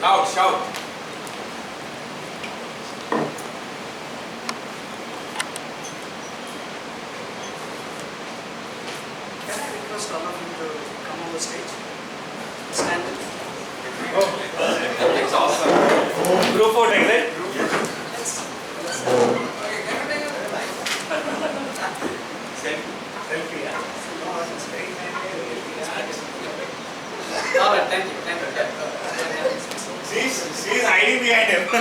Loud, shout. Can I request all of you to come on the stage? Stand. It's awesome. Group photo, right? Yes. Selfie, yeah. All right, thank you. Thank you. She's hiding behind him. Okay.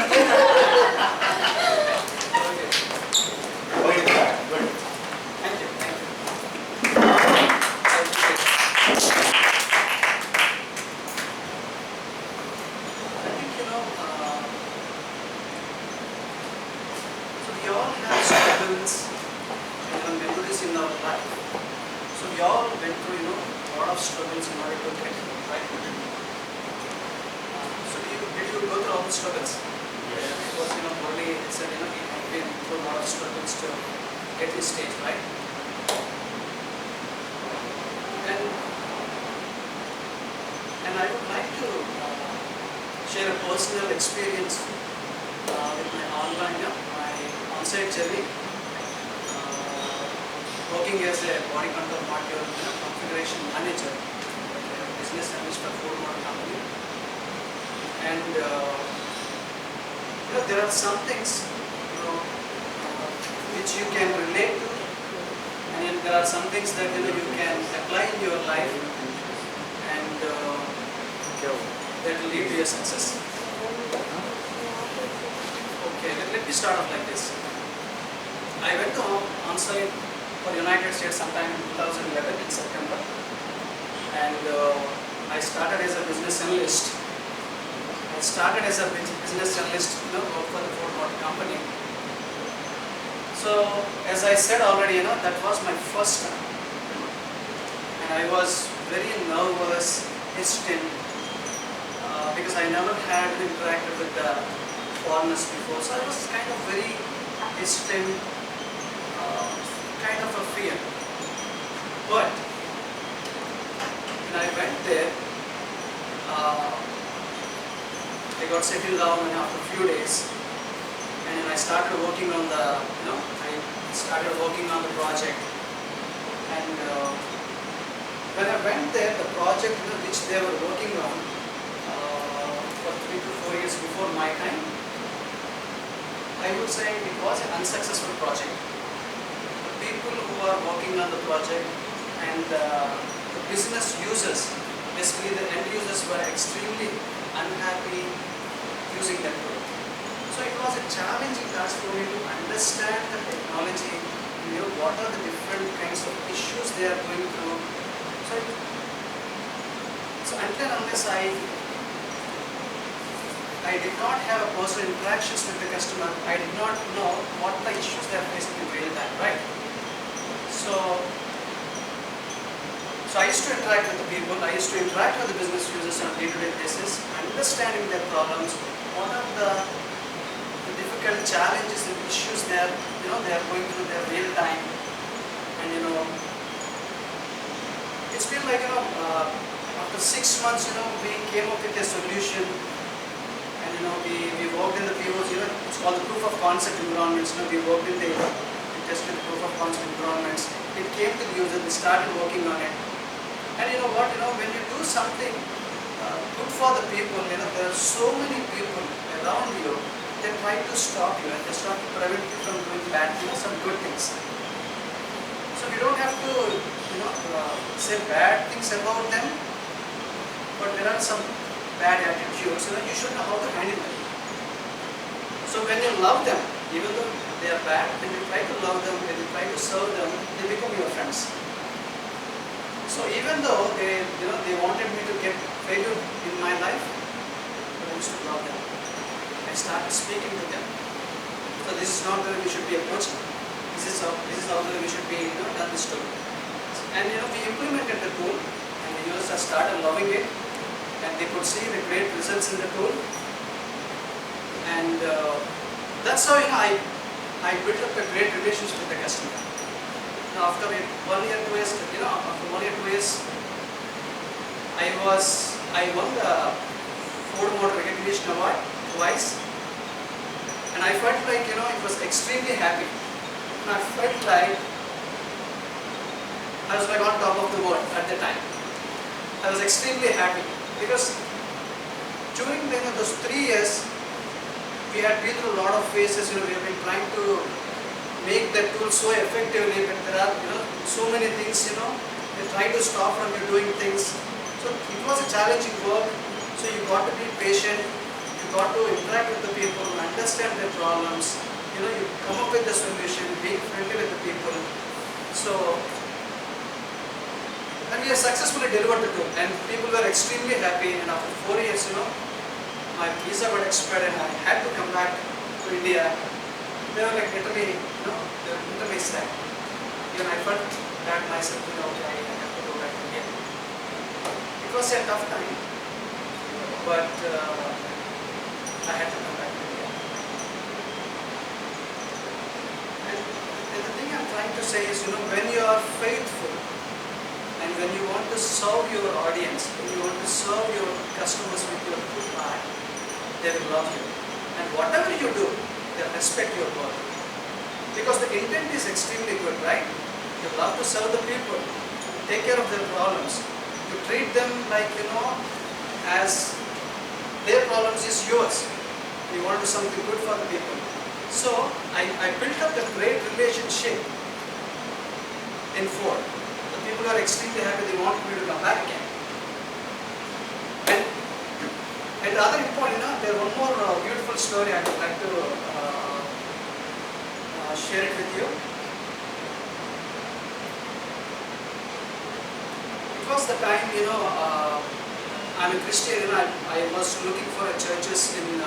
Okay, good. Thank you. Thank you. I think, so we all have struggles and memories in our life. So we all went through, a lot of struggles in order to get here, right? So did you go through all the struggles? Yes. Because, Murali said, he had been through a lot of struggles to get this stage, right? And I would like to share a personal experience with my my on-site journey, working as a body control module configuration manager at a business analyst for Ford Motor Company. And there are some things which you can relate to, and then there are some things that you can apply in your life, and that will lead to your success. Okay, let me start off like this. I went to on-site for United States sometime in 2011 in September, and I started as a business analyst. Work for the Ford Motor Company. So, as I said already, that was my first time, and I was very nervous, hesitant, because I never had interacted with the foreigners before. So I was kind of very hesitant, kind of a fear. But when I went there, I got settled down, and after a few days, and then I started working on the, project. And when I went there, the project which they were working on for 3 to 4 years before my time, I would say it was an unsuccessful project. The people who are working on the project and the business users, basically the end users, were extremely unhappy using that tool. So it was a challenging task for me to understand the technology, what are the different kinds of issues they are going through. So until unless I did not have a personal interactions with the customer, I did not know what the issues they are facing in real time, right? So I used to interact with the people, I used to interact with the business users on a day-to-day basis, understanding their problems, what are the difficult challenges and issues they are going through their real time. And it's been like, after 6 months, we came up with a solution, and we worked in the POs, it's called the proof of concept environments. We worked in we tested the proof of concept environments. It came to the user, they started working on it. And when you do something good for the people, there are so many people around you, they try to stop you, and they start to prevent you from doing bad things, some good things. So we don't have to, say bad things about them, but there are some bad attitudes, you should know how to handle them. So when you love them, even though they are bad, when you try to love them, when you try to serve them, they become your friends. So even though they wanted me to get failure in my life, but I used to love them. I started speaking to them. So this is not the way we should be approaching. This is how the way we should be done this tool. And we implemented the tool, and the users started loving it, and they could see the great results in the tool. And that's how I built up a great relationship with the customer. After 1 year, 2 years, after 1 year, 2 years, I won the Ford Motor Recognition Award twice. And I felt like, it was extremely happy. And I felt like I was like on top of the world at the time. I was extremely happy because during those 3 years, we had been through a lot of phases. We have been trying to make that tool so effectively, but there are so many things. They try to stop from you doing things. So it was a challenging work. So you got to be patient. You got to interact with the people, understand their problems. You come up with the solution, being friendly with the people. So, and we have successfully delivered the tool, and people were extremely happy. And after 4 years, my visa got expired, and I had to come back to India. They were like literally, they were literally sad. Even I felt bad myself, okay, I have to go back to India. It was a tough time, but I had to come back to India. And the thing I'm trying to say is, when you are faithful and when you want to serve your audience, when you want to serve your customers with your good heart, they will love you. And whatever you do, they'll respect your work. Because the intent is extremely good, right? You love to serve the people, take care of their problems. You treat them like, as their problems is yours. You want to do something good for the people. So, I built up a great relationship in Ford. The people are extremely happy, they want me to come back again. And the other important, there's one more beautiful story I would like to share it with you. It was the time, I'm a Christian, I was looking for churches in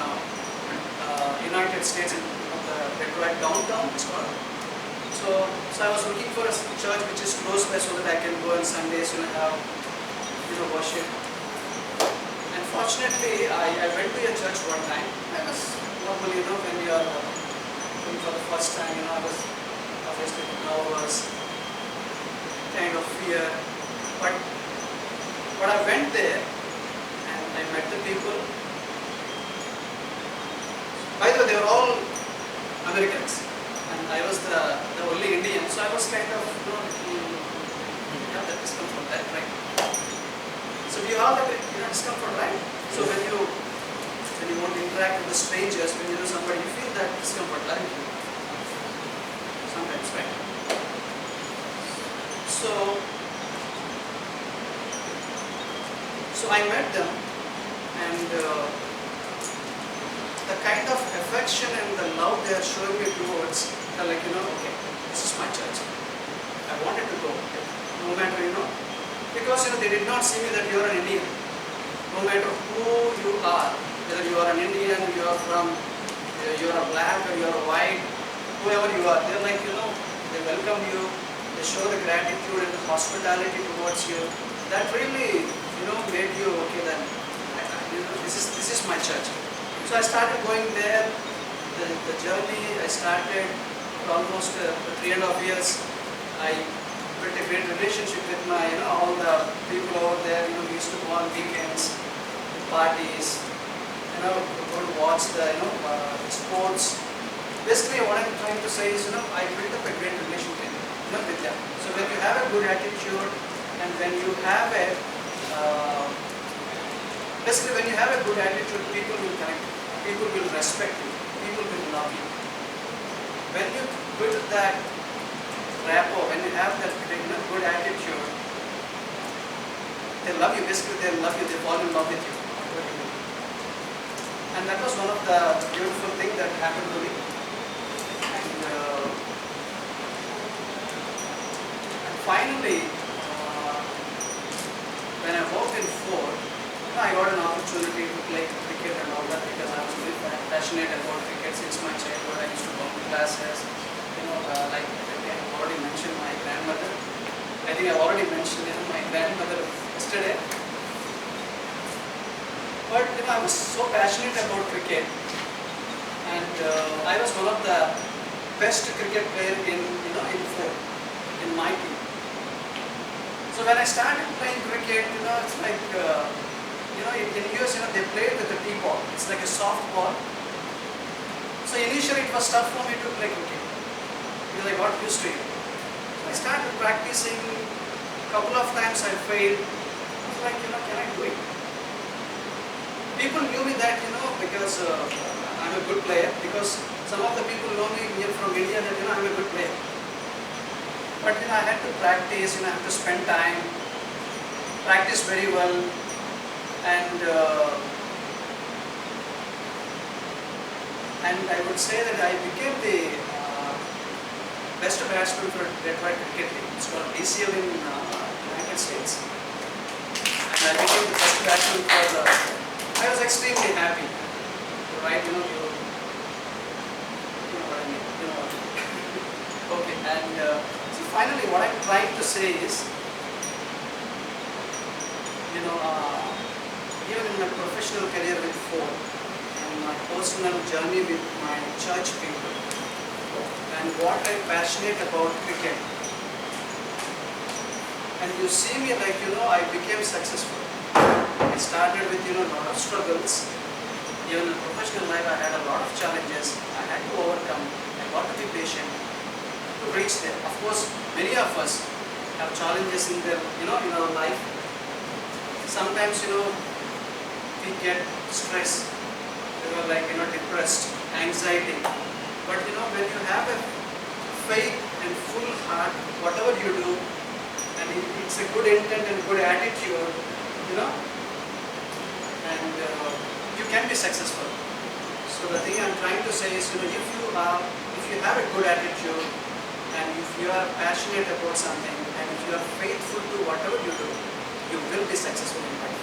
United States, in the Detroit downtown, it's called. So I was looking for a church which is close by so that I can go on Sundays, have, worship. And fortunately, I went to a church one time. I was normally, when you are going for the first time, I was obviously nervous, kind of fear. But I went there and I met the people. By the way, they were all Americans, and I was the only Indian, so I was kind of, have that discomfort, that, right? So we all have that discomfort, right? So when you want to interact with the strangers, when you know somebody, you feel that discomfort, right? Sometimes, right? So I met them, and the kind of affection and the love they are showing me towards, they're like, okay, this is my church. I wanted to go, no matter, because, they did not see me that you are an Indian. No matter who you are, whether you are an Indian, you are from, you are a black or you are a white, whoever you are, they're like, they welcome you, they show the gratitude and the hospitality towards you. That really, made you, okay, then, this is my church. So I started going there, the journey I started for almost 3.5 years. I built a great relationship with my, all the people over there. We used to go on weekends, parties, go to watch the, sports. Basically, what I'm trying to say is, I built up a great relationship, with them. So when you have a good attitude, and when you have a, basically when you have a good attitude, people will connect, people will respect you, people will love you. When you build that rapport, when you have that good attitude, they love you, basically they love you, they fall in love with you. And that was one of the beautiful things that happened to me. And finally, when I worked in Ford, I got an opportunity to play cricket and all that because I was really passionate about cricket since my childhood. I used to go to classes, like I already mentioned my grandmother. I think I've already mentioned my grandmother yesterday. But I was so passionate about cricket, and I was one of the best cricket player in Ford, in my team. So when I started playing cricket, it's like in US, they played with the T-ball. It's like a soft ball. So initially it was tough for me to play cricket because I got used to it. So I started practicing. Couple of times I failed. I was like, can I do it? People knew me that, because I'm a good player. Because some of the people know me here from India that, I'm a good player. But, I had to practice, I had to spend time, practice very well. And I would say that I became the best batsman for Detroit Cricket League. It's called TCS in United States. And I became the best batsman for the... I was extremely happy. Right, you know what I mean. Okay, and so finally what I'm trying to say is, even in my professional career with Ford, and my personal journey with my church people, and what I'm passionate about cricket. And you see me like, I became successful. I started with, a lot of struggles. Even in professional life, I had a lot of challenges. I had to overcome. I got to be patient to reach there. Of course, many of us have challenges in their, in our life. Sometimes, we get stress. Like, depressed, anxiety. But when you have a faith and full heart, whatever you do, and it's a good intent and good attitude, and you can be successful. So the thing I'm trying to say is, if you have a good attitude, and if you are passionate about something, and if you are faithful to whatever you do, you will be successful in life.